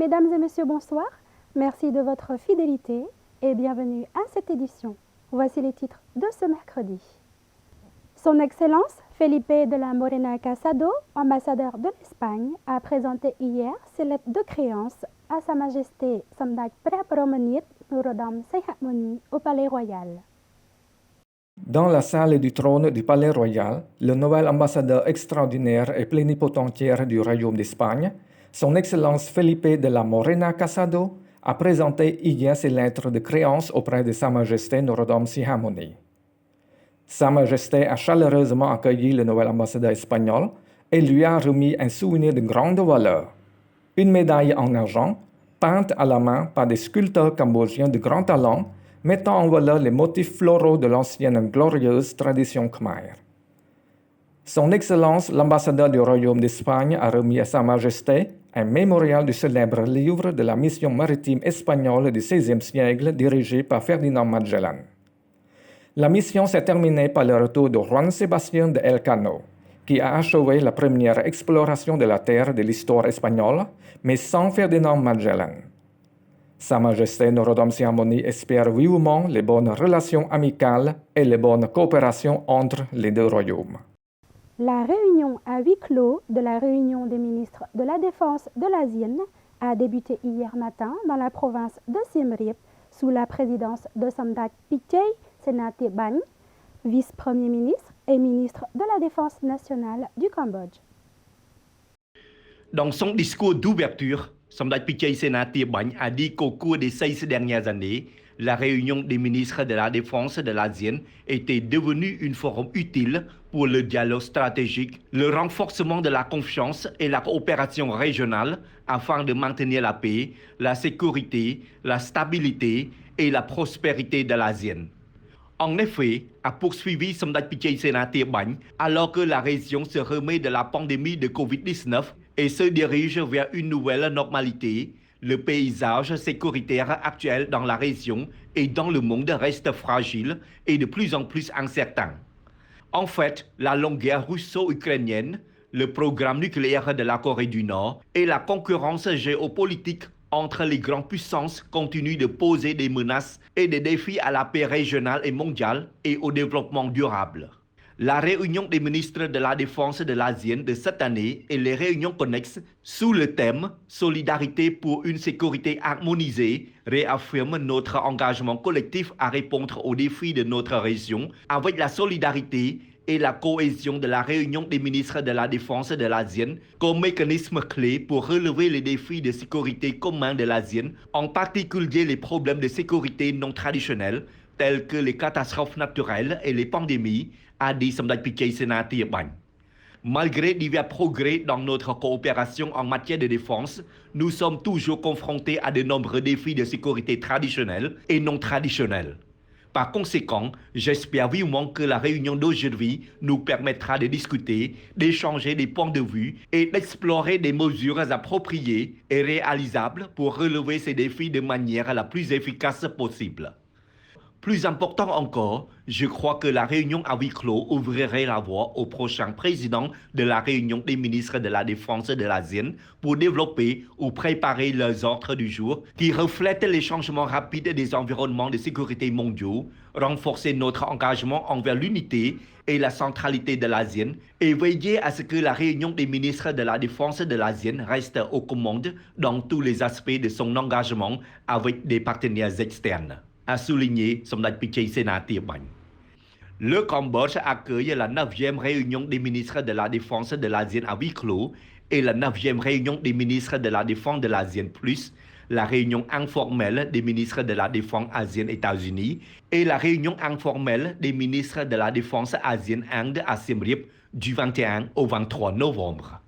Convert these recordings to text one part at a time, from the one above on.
Mesdames et messieurs, bonsoir. Merci de votre fidélité et bienvenue à cette édition. Voici les titres de ce mercredi. Son Excellence Felipe de la Morena Casado, ambassadeur de l'Espagne, a présenté hier ses lettres de créance à Sa Majesté Samdechព្រះបរមនាថ Norodom Sihamoni au Palais Royal. Dans la salle du trône du Palais Royal, le nouvel ambassadeur extraordinaire et plénipotentiaire du Royaume d'Espagne, Son Excellence Felipe de la Morena Casado, a présenté hier ses lettres de créance auprès de Sa Majesté Norodom Sihamoni. Sa Majesté a chaleureusement accueilli le nouvel ambassadeur espagnol et lui a remis un souvenir de grande valeur, une médaille en argent, peinte à la main par des sculpteurs cambodgiens de grand talent, mettant en valeur les motifs floraux de l'ancienne glorieuse tradition khmer. Son Excellence l'ambassadeur du Royaume d'Espagne a remis à Sa Majesté un mémorial du célèbre livre de la mission maritime espagnole du XVIe siècle dirigé par Ferdinand Magellan. La mission s'est terminée par le retour de Juan Sebastián de Elcano, qui a achevé la première exploration de la Terre de l'histoire espagnole, mais sans Ferdinand Magellan. Sa Majesté Norodom Sihamoni espère vivement les bonnes relations amicales et les bonnes coopérations entre les deux royaumes. La réunion à huis clos de la réunion des ministres de la Défense de l'ASEAN a débuté hier matin dans la province de Siem Reap sous la présidence de Samdech Pichai Srettey Banh, vice-premier ministre et ministre de la Défense nationale du Cambodge. Dans son discours d'ouverture, Samdech Pichai Srettey Banh a dit qu'au cours des 6 dernières années, la réunion des ministres de la Défense de l'ASEAN était devenue une forum utile pour le dialogue stratégique, le renforcement de la confiance et la coopération régionale afin de maintenir la paix, la sécurité, la stabilité et la prospérité de l'ASEAN. En effet, a poursuivi Samdech Pichai Srettey Banh, alors que la région se remet de la pandémie de Covid-19 et se dirige vers une nouvelle normalité, le paysage sécuritaire actuel dans la région et dans le monde reste fragile et de plus en plus incertain. En fait, la longue guerre russo-ukrainienne, le programme nucléaire de la Corée du Nord et la concurrence géopolitique entre les grandes puissances continuent de poser des menaces et des défis à la paix régionale et mondiale et au développement durable. La réunion des ministres de la Défense de l'ASEAN de cette année et les réunions connexes sous le thème « Solidarité pour une sécurité harmonisée » réaffirment notre engagement collectif à répondre aux défis de notre région avec la solidarité et la cohésion de la réunion des ministres de la Défense de l'ASEAN comme mécanisme clé pour relever les défis de sécurité communs de l'ASEAN, en particulier les problèmes de sécurité non traditionnels tels que les catastrophes naturelles et les pandémies, a dit Samdech Pichai Srettey Banh. Malgré divers progrès dans notre coopération en matière de défense, nous sommes toujours confrontés à de nombreux défis de sécurité traditionnels et non traditionnels. Par conséquent, j'espère vivement que la réunion d'aujourd'hui nous permettra de discuter, d'échanger des points de vue et d'explorer des mesures appropriées et réalisables pour relever ces défis de manière la plus efficace possible. Plus important encore, je crois que la réunion à huis clos ouvrirait la voie au prochain président de la réunion des ministres de la Défense de l'ASEAN pour développer ou préparer leurs ordres du jour qui reflètent les changements rapides des environnements de sécurité mondiaux, renforcer notre engagement envers l'unité et la centralité de l'ASEAN et veiller à ce que la réunion des ministres de la Défense de l'ASEAN reste aux commandes dans tous les aspects de son engagement avec des partenaires externes, a souligné Samdech Pichai Srettey Banh. Le Cambodge accueille la 9e réunion des ministres de la Défense de l'ASEAN à huis clos et la 9e réunion des ministres de la Défense de l'ASEAN+, la réunion informelle des ministres de la Défense ASEAN-États-Unis et la réunion informelle des ministres de la Défense ASEAN-Inde à Siem Reap du 21 au 23 novembre.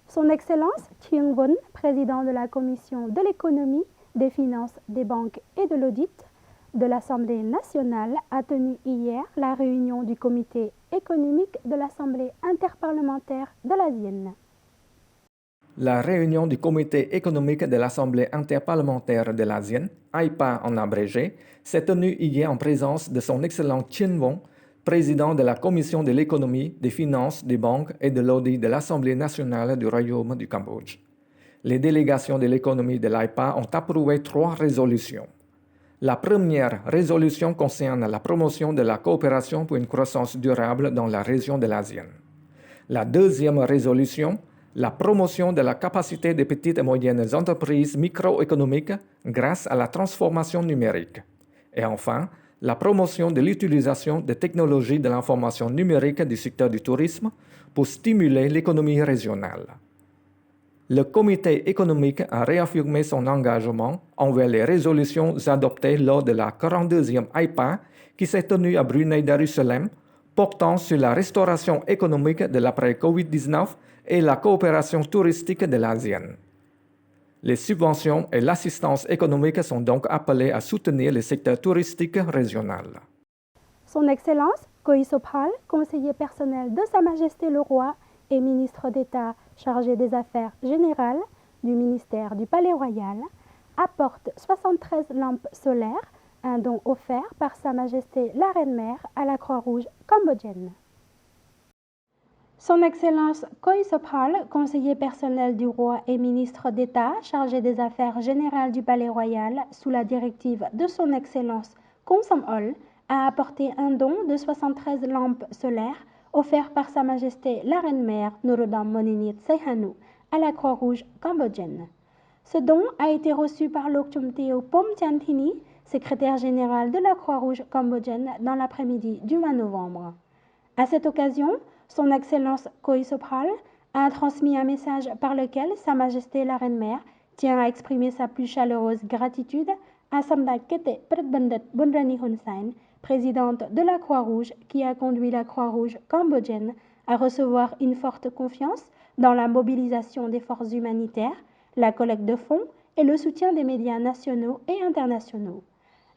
Son Excellence Chien Wen, président de la Commission de l'économie, des finances, des banques et de l'audit de l'Assemblée nationale a tenu hier la réunion du comité économique de l'Assemblée interparlementaire de l'ASEAN. La réunion du comité économique de l'Assemblée interparlementaire de l'ASEAN, AIPA en abrégé, s'est tenue hier en présence de son Excellent Chien Wen, président de la Commission de l'économie, des finances, des banques et de l'audit de l'Assemblée nationale du Royaume du Cambodge. Les délégations de l'économie de l'AIPA ont approuvé 3 résolutions. La première résolution concerne la promotion de la coopération pour une croissance durable dans la région de l'ASEAN. La deuxième résolution, la promotion de la capacité des petites et moyennes entreprises microéconomiques grâce à la transformation numérique. Et enfin, la promotion de l'utilisation des technologies de l'information numérique du secteur du tourisme pour stimuler l'économie régionale. Le comité économique a réaffirmé son engagement envers les résolutions adoptées lors de la 42e AIPA qui s'est tenue à Brunei Darussalam, portant sur la restauration économique de l'après-Covid-19 et la coopération touristique de l'ASEAN. Les subventions et l'assistance économique sont donc appelées à soutenir le secteur touristique régional. Son Excellence Khoi Sophal, conseiller personnel de Sa Majesté le Roi et ministre d'État chargé des Affaires générales du ministère du Palais Royal, apporte 73 lampes solaires, un don offert par Sa Majesté la Reine-Mère à la Croix-Rouge cambodgienne. Son Excellence Khoi Sophal, conseiller personnel du roi et ministre d'État chargé des Affaires générales du Palais Royal sous la directive de Son Excellence Khon Som-ol, a apporté un don de 73 lampes solaires offertes par Sa Majesté la Reine-Mère Norodom Moninit Sihanouk à la Croix-Rouge cambodgienne. Ce don a été reçu par Lokchum Teo Pomtianthini, secrétaire général de la Croix-Rouge cambodgienne, dans l'après-midi du 20 novembre. À cette occasion, Son Excellence Khoi Sophal a transmis un message par lequel Sa Majesté la Reine-Mère tient à exprimer sa plus chaleureuse gratitude à Samdech Kete Pratbandit Bunrani Hun Sen, présidente de la Croix-Rouge, qui a conduit la Croix-Rouge cambodgienne à recevoir une forte confiance dans la mobilisation des forces humanitaires, la collecte de fonds et le soutien des médias nationaux et internationaux.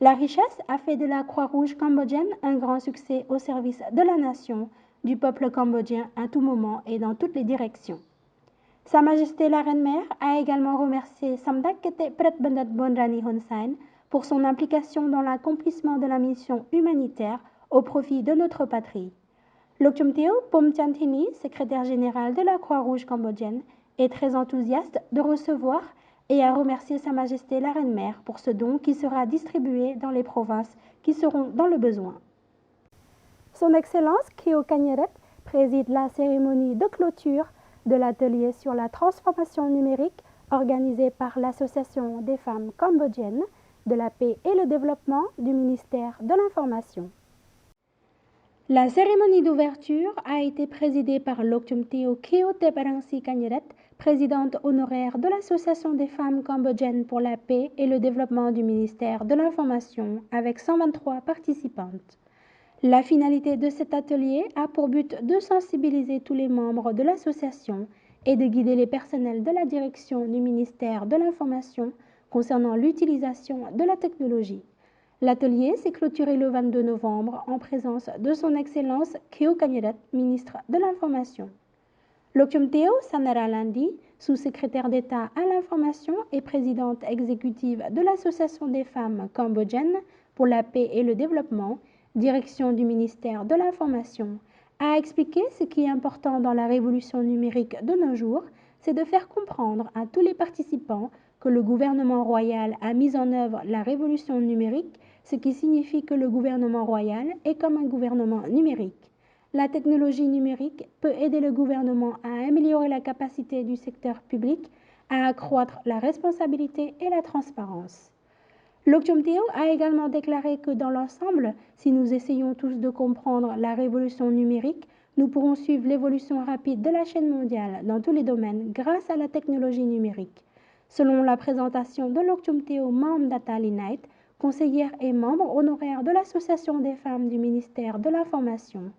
La richesse a fait de la Croix-Rouge cambodgienne un grand succès au service de la nation, du peuple cambodgien à tout moment et dans toutes les directions. Sa Majesté la Reine-Mère a également remercié Samdech Kete Pratbandit Bunrani Hun Sen pour son implication dans l'accomplissement de la mission humanitaire au profit de notre patrie. Lokchum Teo Pomtianthini, secrétaire général de la Croix-Rouge cambodgienne, est très enthousiaste de recevoir et a remercié Sa Majesté la Reine-Mère pour ce don qui sera distribué dans les provinces qui seront dans le besoin. Son Excellence Keo Kanyeret préside la cérémonie de clôture de l'atelier sur la transformation numérique organisé par l'Association des femmes cambodgiennes de la paix et le développement du ministère de l'Information. La cérémonie d'ouverture a été présidée par Lokchum Teo Keo Teparangsi Kanyeret, présidente honoraire de l'Association des femmes cambodgiennes pour la paix et le développement du ministère de l'Information, avec 123 participantes. La finalité de cet atelier a pour but de sensibiliser tous les membres de l'association et de guider les personnels de la direction du ministère de l'Information concernant l'utilisation de la technologie. L'atelier s'est clôturé le 22 novembre en présence de Son Excellence Keo Kanyeret, ministre de l'Information. Lokchum Teo Sanaralandi, sous-secrétaire d'État à l'Information et présidente exécutive de l'Association des femmes cambodgiennes pour la paix et le développement, direction du ministère de l'Information, a expliqué ce qui est important dans la révolution numérique de nos jours, c'est de faire comprendre à tous les participants que le gouvernement royal a mis en œuvre la révolution numérique, ce qui signifie que le gouvernement royal est comme un gouvernement numérique. La technologie numérique peut aider le gouvernement à améliorer la capacité du secteur public, à accroître la responsabilité et la transparence. Lokchum Teo a également déclaré que dans l'ensemble, si nous essayons tous de comprendre la révolution numérique, nous pourrons suivre l'évolution rapide de la chaîne mondiale dans tous les domaines grâce à la technologie numérique. Selon la présentation de Lokchum Teo Mam Datali Knight, conseillère et membre honoraire de l'Association des femmes du ministère de l'Information,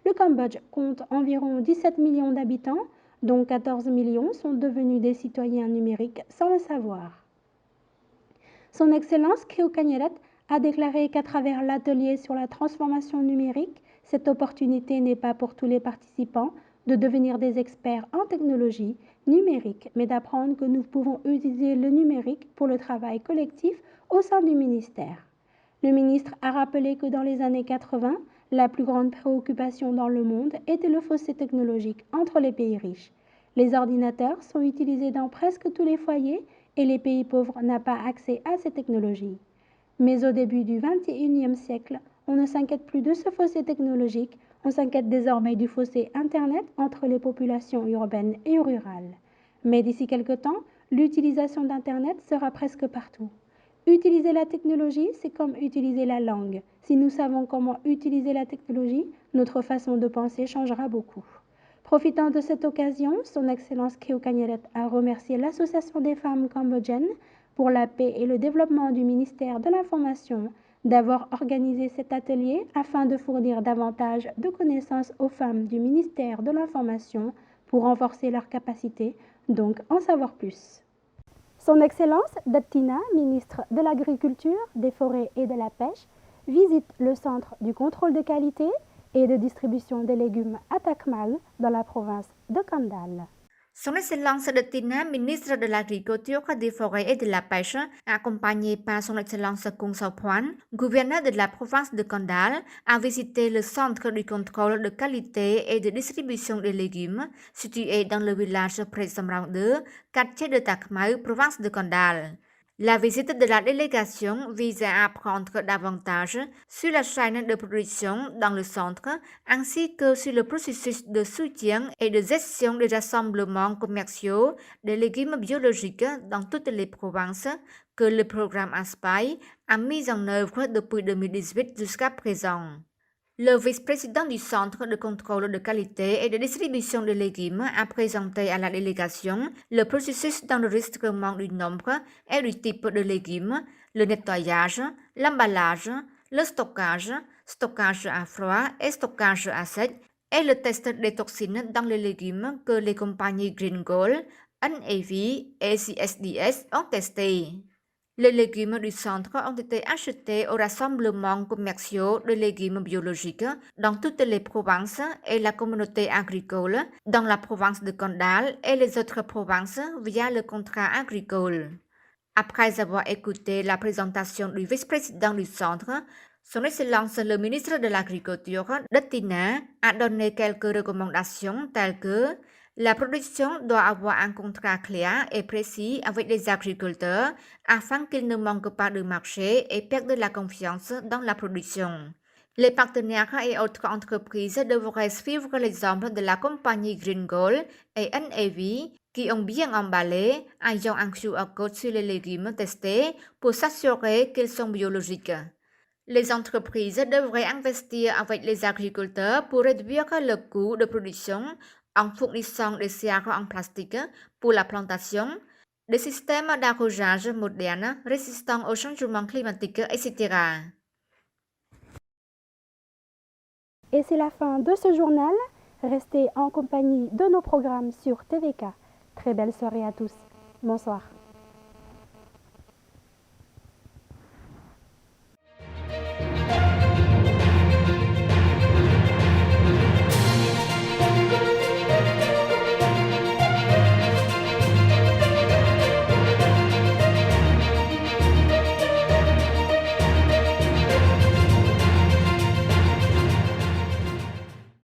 le Cambodge compte environ 17 millions d'habitants, dont 14 millions sont devenus des citoyens numériques sans le savoir. Son Excellence Keo Kanyeret a déclaré qu'à travers l'atelier sur la transformation numérique, cette opportunité n'est pas pour tous les participants de devenir des experts en technologie numérique, mais d'apprendre que nous pouvons utiliser le numérique pour le travail collectif au sein du ministère. Le ministre a rappelé que dans les années 80, la plus grande préoccupation dans le monde était le fossé technologique entre les pays riches. Les ordinateurs sont utilisés dans presque tous les foyers et les pays pauvres n'ont pas accès à ces technologies. Mais au début du XXIe siècle, on ne s'inquiète plus de ce fossé technologique, on s'inquiète désormais du fossé Internet entre les populations urbaines et rurales. Mais d'ici quelque temps, l'utilisation d'Internet sera presque partout. Utiliser la technologie, c'est comme utiliser la langue. Si nous savons comment utiliser la technologie, notre façon de penser changera beaucoup. Profitant de cette occasion, Son Excellence Keo Kanyeret a remercié l'Association des femmes cambodgiennes pour la paix et le développement du ministère de l'Information d'avoir organisé cet atelier afin de fournir davantage de connaissances aux femmes du ministère de l'Information pour renforcer leurs capacités, donc en savoir plus. Son Excellence Daptina, ministre de l'Agriculture, des Forêts et de la Pêche, visite le centre du contrôle de qualité et de distribution des légumes à Takmal dans la province de Kandal. Son Excellence Daptina, ministre de l'Agriculture, des Forêts et de la Pêche, accompagné par Son Excellence Kung Sauphoan, gouverneur de la province de Kandal, a visité le centre du contrôle de qualité et de distribution des légumes situé dans le village Presamrang 2, quartier de Takmau, province de Kandal. La visite de la délégation vise à apprendre davantage sur la chaîne de production dans le centre, ainsi que sur le processus de soutien et de gestion des rassemblements commerciaux des légumes biologiques dans toutes les provinces que le programme ASPAI a mis en œuvre depuis 2018 jusqu'à présent. Le vice-président du Centre de contrôle de qualité et de distribution des légumes a présenté à la délégation le processus d'enregistrement du nombre et du type de légumes, le nettoyage, l'emballage, le stockage à froid et stockage à sec, et le test des toxines dans les légumes que les compagnies Green Gold, NAV et CSDS ont testés. Les légumes du centre ont été achetés aux rassemblements commerciaux de légumes biologiques dans toutes les provinces et la communauté agricole dans la province de Kandal et les autres provinces via le contrat agricole. Après avoir écouté la présentation du vice-président du centre, Son Excellence le ministre de l'Agriculture, Daptina, a donné quelques recommandations telles que la production doit avoir un contrat clair et précis avec les agriculteurs afin qu'ils ne manquent pas de marché et perdent la confiance dans la production. Les partenaires et autres entreprises devraient suivre l'exemple de la compagnie Green Gold et NAV qui ont bien emballé, ayant un QR code sur les légumes testés pour s'assurer qu'ils sont biologiques. Les entreprises devraient investir avec les agriculteurs pour réduire le coût de production en fournissant des serres en plastique pour la plantation, des systèmes d'arrosage modernes résistants au changement climatique, etc. Et c'est la fin de ce journal. Restez en compagnie de nos programmes sur TVK. Très belle soirée à tous. Bonsoir.